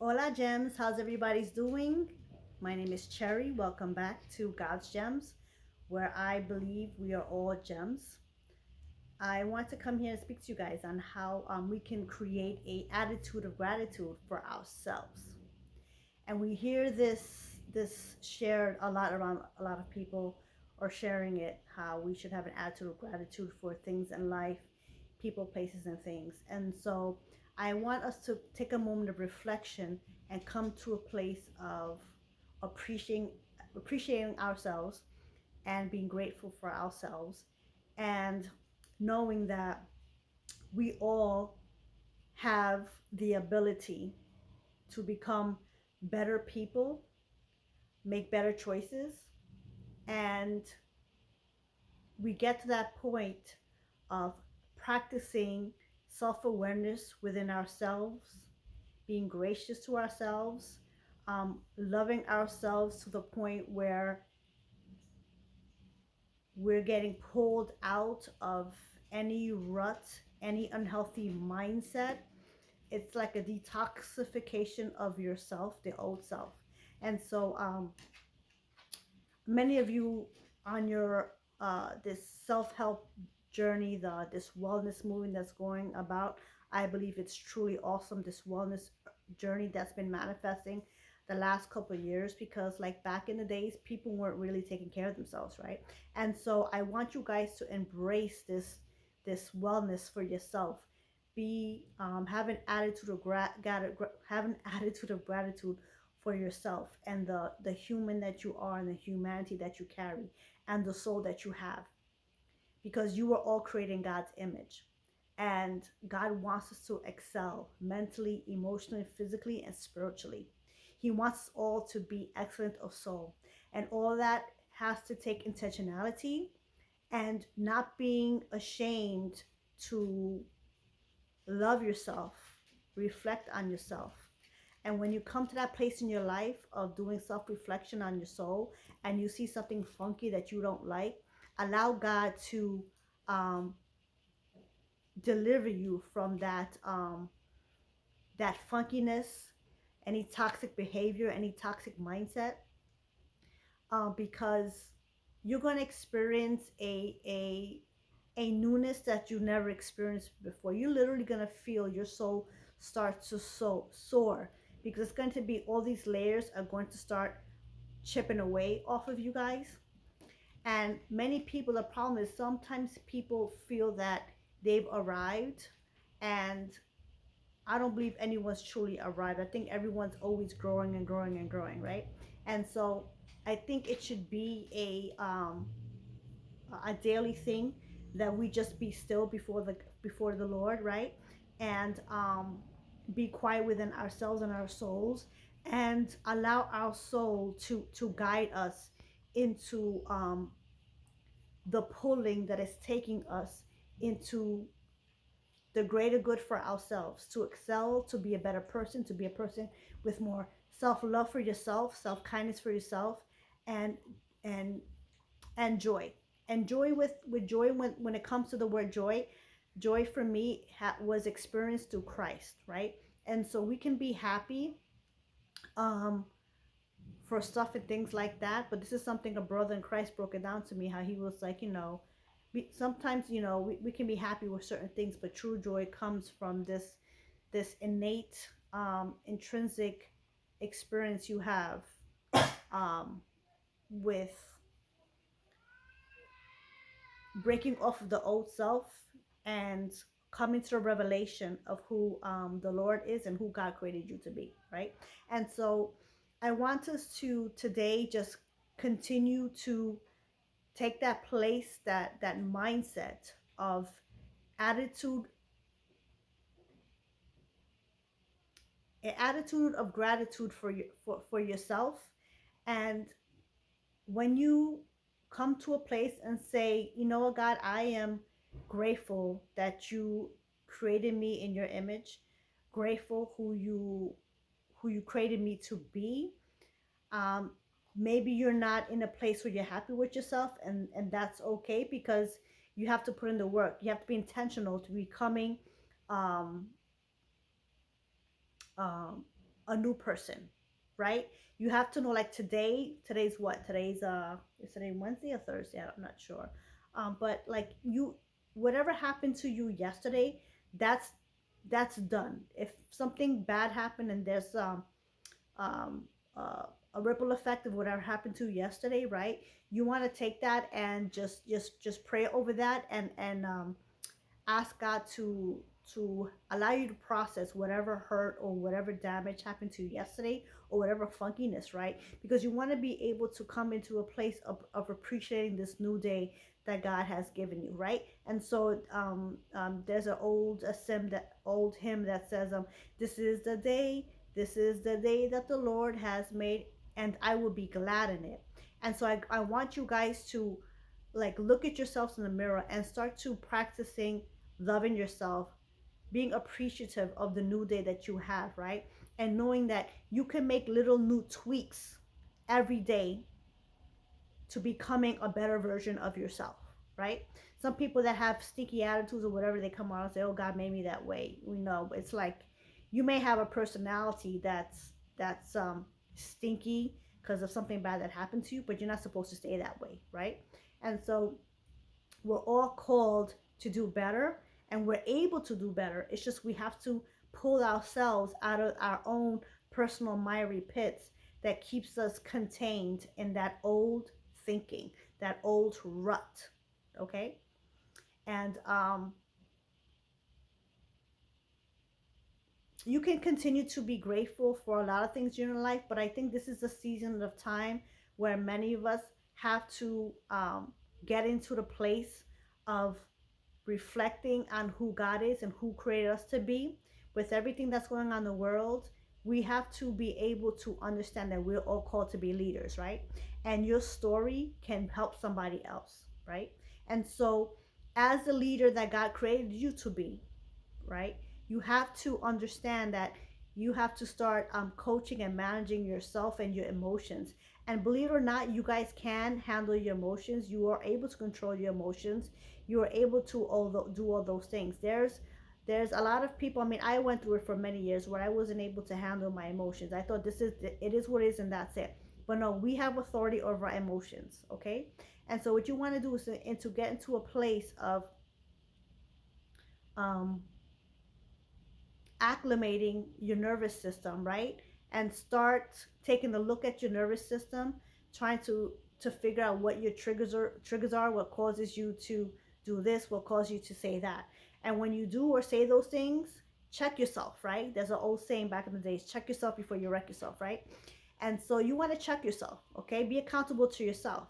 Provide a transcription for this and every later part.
Hola Gems, how's everybody's doing? My name is Cherry. Welcome back to God's Gems, where I believe we are all gems. I want to come here and speak to you guys on how we can create a attitude of gratitude for ourselves. And we hear this shared a lot around a lot of people are sharing it how we should have an attitude of gratitude for things in life, people, places, and things. And so I want us to take a moment of reflection and come to a place of appreciating appreciating ourselves and being grateful for ourselves and knowing that we all have the ability to become better people, make better choices, and we get to that point of practicing self awareness within ourselves, being gracious to ourselves, loving ourselves to the point where we're getting pulled out of any rut, any unhealthy mindset. It's like a detoxification of yourself, the old self. And so, many of you on your this self-help journey, this wellness movement that's going about, I believe it's truly awesome, this wellness journey that's been manifesting the last couple of years, because like back in the days people weren't really taking care of themselves, right? And so I want you guys to embrace this wellness for yourself. Be have an attitude of have an attitude of gratitude for yourself and the human that you are and the humanity that you carry and the soul that you have, because you are all created in God's image, and God wants us to excel mentally, emotionally, physically, and spiritually. He wants us all to be excellent of soul, and all that has to take intentionality and not being ashamed to love yourself, reflect on yourself. And when you come to that place in your life of doing self reflection on your soul and you see something funky that you don't like, allow God to um, deliver you from that funkiness, any toxic behavior, any toxic mindset, because you're going to experience a newness that you never experienced before. You're literally going to feel your soul start to soar, because it's going to be all these layers are going to start chipping away off of you guys. And many people, the problem is sometimes people feel that they've arrived, and I don't believe anyone's truly arrived. I think everyone's always growing and growing and growing, right? And so I think it should be a daily thing that we just be still before the Lord, right? And be quiet within ourselves and our souls, and allow our soul to guide us into the pulling that is taking us into the greater good for ourselves, to excel, to be a better person, to be a person with more self-love for yourself, self-kindness for yourself, and and and joy. And joy, with joy, when it comes to the word joy, joy for me was experienced through Christ, right? And so we can be happy um for stuff and things like that, but this is something a brother in Christ broke it down to me, how he was like, sometimes, we can be happy with certain things, but true joy comes from this innate intrinsic experience you have um with breaking off of the old self and coming to a revelation of who the Lord is and who God created you to be, right? And so I want us to today just continue to take that place, that mindset of attitude, an attitude of gratitude for yourself. And when you come to a place and say, you know what, God, I am grateful that you created me in your image, grateful who you created me to be. um Maybe you're not in a place where you're happy with yourself, and that's okay, because you have to put in the work. You have to be intentional to becoming um um a new person, right? You have to know, like, today's what? Today's is today Wednesday or Thursday? I'm not sure. But like, you, whatever happened to you yesterday, that's that's done. If something bad happened and there's um, uh, a ripple effect of whatever happened to you yesterday, right? You want to take that and just pray over that, and ask God to allow you to process whatever hurt or whatever damage happened to you yesterday, or whatever funkiness, right? Because you want to be able to come into a place of appreciating this new day that God has given you, right? And so there's an old hymn that says, this is the day that the Lord has made, and I will be glad in it. And so I want you guys to, like, look at yourselves in the mirror and start to practicing loving yourself, being appreciative of the new day that you have, right? And knowing that you can make little new tweaks every day to becoming a better version of yourself, right? Some people that have sticky attitudes or whatever, they come out and say, "Oh, God made me that way." We know it's like, you may have a personality that's stinky because of something bad that happened to you, but you're not supposed to stay that way, right? And so we're all called to do better, and we're able to do better. It's just we have to pull ourselves out of our own personal miry pits that keeps us contained in that old thinking, that old rut. Okay? And you can continue to be grateful for a lot of things in your life, but I think this is a season of time where many of us have to get into the place of reflecting on who God is and who created us to be. With everything that's going on in the world, we have to be able to understand that we're all called to be leaders, right? And your story can help somebody else, right? And so, as the leader that God created you to be, right? You have to understand that you have to start coaching and managing yourself and your emotions. And believe it or not, you guys can handle your emotions. You are able to control your emotions. You are able to do all those things. There's a lot of people. I mean, I went through it for many years where I wasn't able to handle my emotions. I thought it is what it is and that's it. But no, we have authority over our emotions, okay? And so what you want to do is to get into a place of um, acclimating your nervous system, right? And start taking a look at your nervous system, trying to figure out what your triggers are, what causes you to do this, what causes you to say that. And when you do or say those things, check yourself, right? There's an old saying back in the days, check yourself before you wreck yourself, right? And so you want to check yourself, okay? Be accountable to yourself,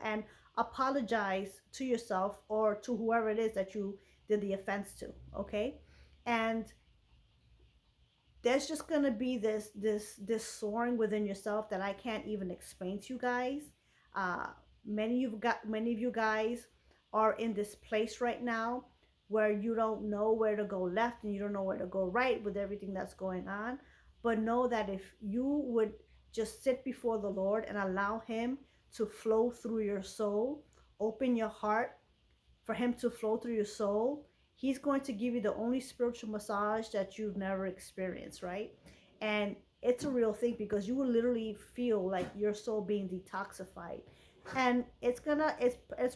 and apologize to yourself or to whoever it is that you did the offense to, okay? And there's just gonna be this soaring within yourself that I can't even explain to you guys. Uh, many of you guys are in this place right now where you don't know where to go left and you don't know where to go right with everything that's going on. But know that if you would just sit before the Lord and allow Him to flow through your soul, open your heart for Him to flow through your soul, He's going to give you the only spiritual massage that you've never experienced, right? And it's a real thing because you will literally feel like your soul being detoxified. And it's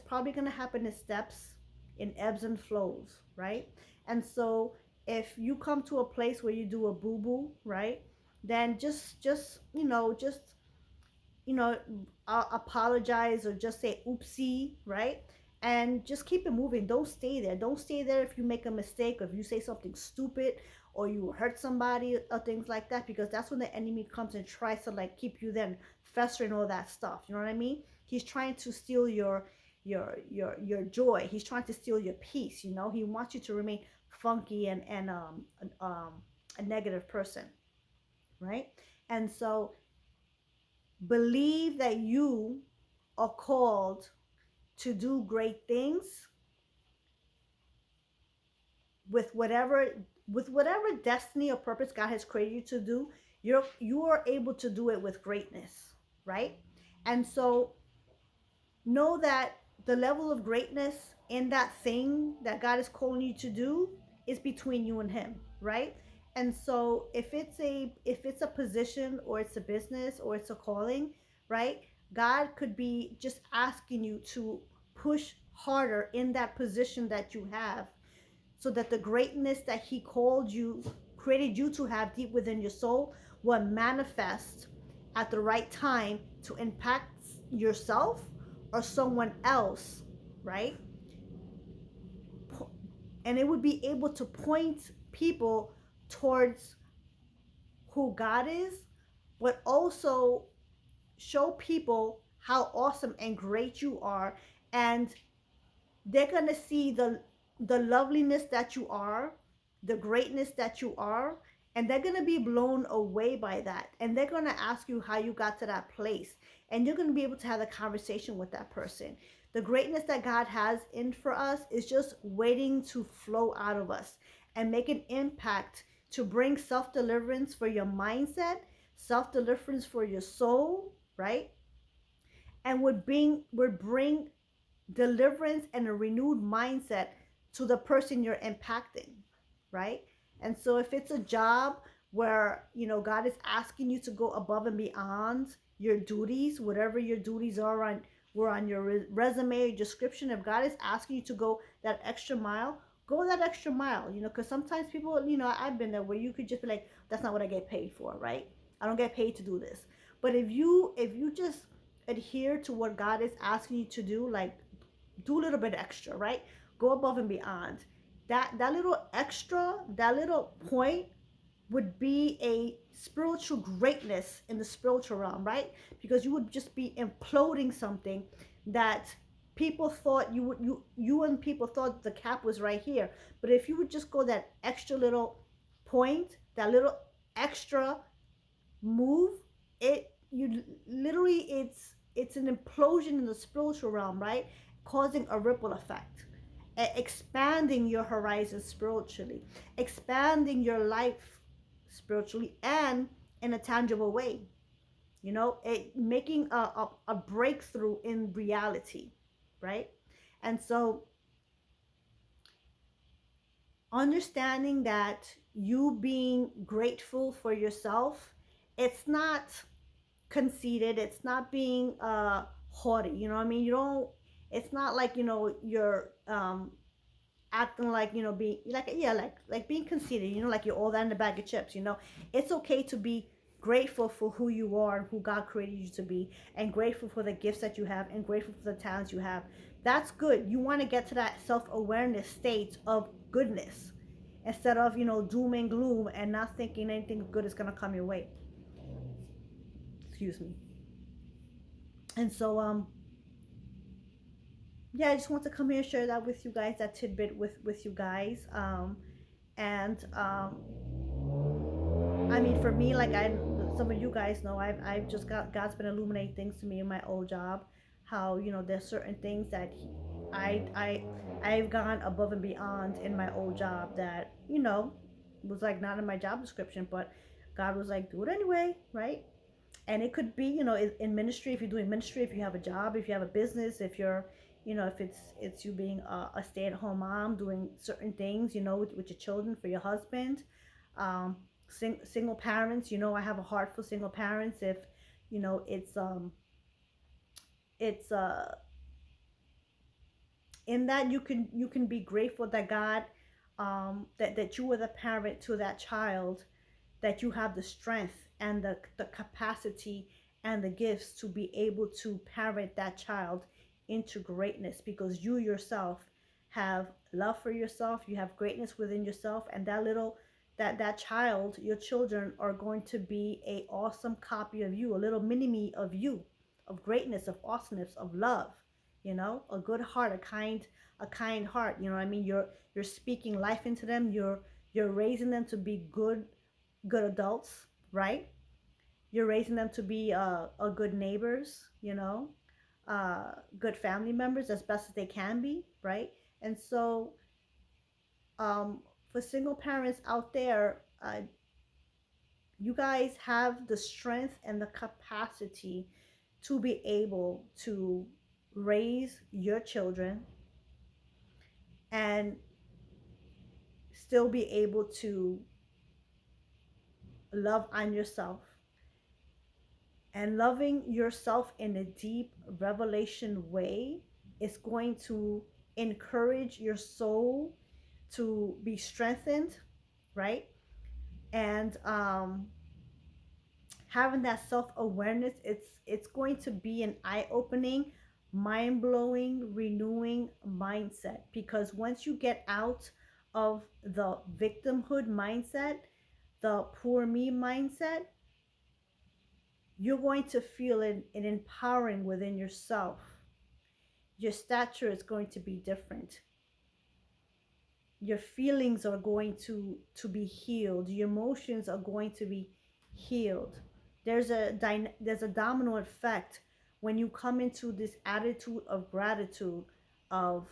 probably gonna happen in steps, in ebbs and flows, right? And so if you come to a place where you do a boo boo, right, then just you know, apologize or just say oopsie, right? And just keep it moving. Don't stay there. Don't stay there if you make a mistake or if you say something stupid or you hurt somebody or things like that, because that's when the enemy comes and tries to like keep you then festering all that stuff. You know what I mean? He's trying to steal your joy. He's trying to steal your peace. He wants you to remain funky and a negative person, right? And so believe that you are called to do great things with whatever destiny or purpose God has created you to do. You are able to do it with greatness, right? And so know that the level of greatness in that thing that God is calling you to do is between you and Him, right? And so if it's a position or it's a business or it's a calling, right? God could be just asking you to push harder in that position that you have, so that the greatness that he called you, created you to have deep within your soul, will manifest at the right time to impact yourself or someone else, right? And it would be able to point people towards who God is, but also show people how awesome and great you are. And they're going to see the loveliness that you are, the greatness that you are, and they're going to be blown away by that. And they're going to ask you how you got to that place. And you're going to be able to have a conversation with that person. The greatness that God has in for us is just waiting to flow out of us and make an impact to bring self-deliverance for your mindset, self-deliverance for your soul, right? And would bring deliverance and a renewed mindset to the person you're impacting, right? And so if it's a job where, God is asking you to go above and beyond your duties, whatever your duties are on your resume or description, if God is asking you to go that extra mile, go that extra mile, because sometimes people, I've been there where you could just be like, that's not what I get paid for, right? I don't get paid to do this. But if you just adhere to what God is asking you to do, like do a little bit extra, right? Go above and beyond. That little extra, that little point would be a spiritual greatness in the spiritual realm, right? Because you would just be imploding something that people thought you and people thought the cap was right here. But if you would just go that extra little point, that little extra move, it you literally it's an implosion in the spiritual realm, right? Causing a ripple effect, expanding your horizons spiritually, expanding your life spiritually, and in a tangible way, it making a breakthrough in reality, right? And so understanding that you being grateful for yourself, it's not conceited, it's not being haughty, you know what I mean? You don't, it's not like, you're acting like, being like, yeah, like being conceited, like you're all that in the bag of chips, it's okay to be grateful for who you are and who God created you to be, and grateful for the gifts that you have, and grateful for the talents you have. That's good. You want to get to that self-awareness state of goodness, instead of, doom and gloom and not thinking anything good is going to come your way. Excuse me. And so yeah, I just want to come here and share that with you guys, that tidbit with you guys. And I mean, for me, like some of you guys know, I've just God's been illuminating things to me in my old job. How, there's certain things that I I I've gone above and beyond in my old job that, was like not in my job description, but God was like, do it anyway, right? And it could be, in ministry, if you're doing ministry, if you have a job, if you have a business, if you're, if it's you being a stay-at-home mom doing certain things, with your children, for your husband, um, single parents, I have a heart for single parents. If, it's in that you can be grateful that God, that you were the parent to that child, that you have the strength and the capacity and the gifts to be able to parent that child into greatness, because you yourself have love for yourself, you have greatness within yourself, and that child, your children, are going to be a awesome copy of you, a little mini me of you, of greatness, of awesomeness, of love, a good heart, a kind heart, what I mean? You're speaking life into them, you're raising them to be good adults, right? You're raising them to be a good neighbors, good family members as best as they can be, right? And so, for single parents out there, you guys have the strength and the capacity to be able to raise your children and still be able to love on yourself. And loving yourself in a deep revelation way is going to encourage your soul to be strengthened, right? And having that self-awareness, it's going to be an eye-opening, mind-blowing, renewing mindset, because once you get out of the victimhood mindset, the poor me mindset, you're going to feel an empowering within yourself. Your stature is going to be different. Your feelings are going to be healed. Your emotions are going to be healed. There's a domino effect when you come into this attitude of gratitude of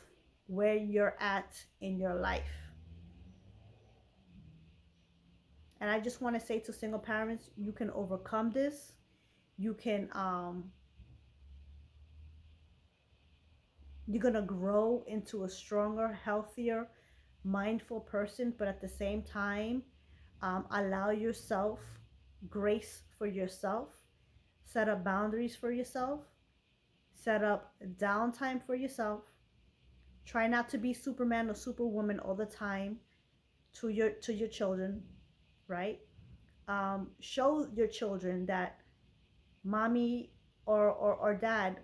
where you're at in your life. And I just want to say to single parents, you can overcome this. You can you're going to grow into a stronger, healthier, mindful person, but at the same time, allow yourself grace for yourself, set up boundaries for yourself, set up downtime for yourself. Try not to be Superman or Superwoman all the time to your children, right? Show your children that mommy or dad,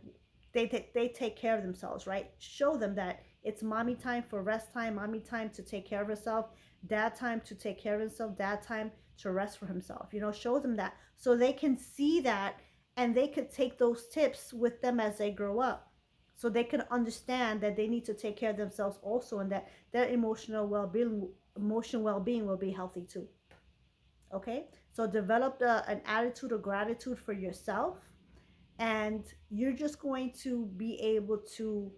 they take care of themselves, right? Show them that it's mommy time for rest time, mommy time to take care of herself, dad time to take care of himself, dad time to rest for himself. Show them that so they can see that, and they could take those tips with them as they grow up, so they can understand that they need to take care of themselves also, and that their emotional well-being will be healthy too. Okay, so develop an attitude of gratitude for yourself, and you're just going to be able to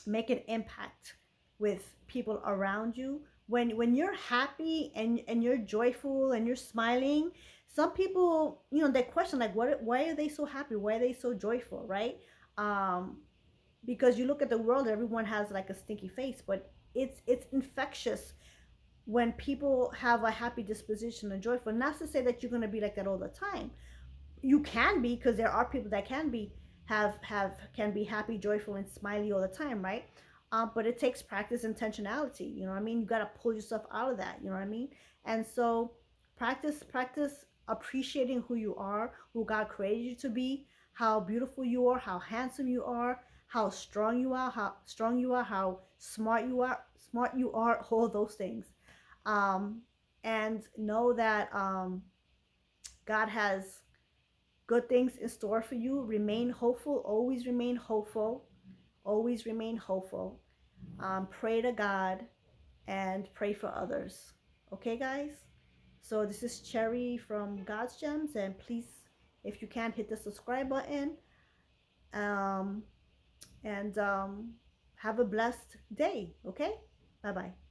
make an impact with people around you. When you're happy and you're joyful and you're smiling, some people, they question, like, why are they so happy, why are they so joyful, right? um because you look at the world, everyone has like a stinky face, but it's infectious when people have a happy disposition and joyful. Not to say that you're going to be like that all the time. You can be, because there are people that can be happy, joyful, and smiley all the time, right? But it takes practice, intentionality. You know what I mean? You got to pull yourself out of that. You know what I mean? And so practice appreciating who you are, who God created you to be, how beautiful you are, how handsome you are, how strong you are, how smart you are, all those things. Um, and know that God has good things in store for you. Remain hopeful. Always remain hopeful. Always remain hopeful. Pray to God and pray for others. Okay, guys? So this is Cherry from God's Gems. And please, if you can, hit the subscribe button. Um, and have a blessed day. Okay? Bye bye.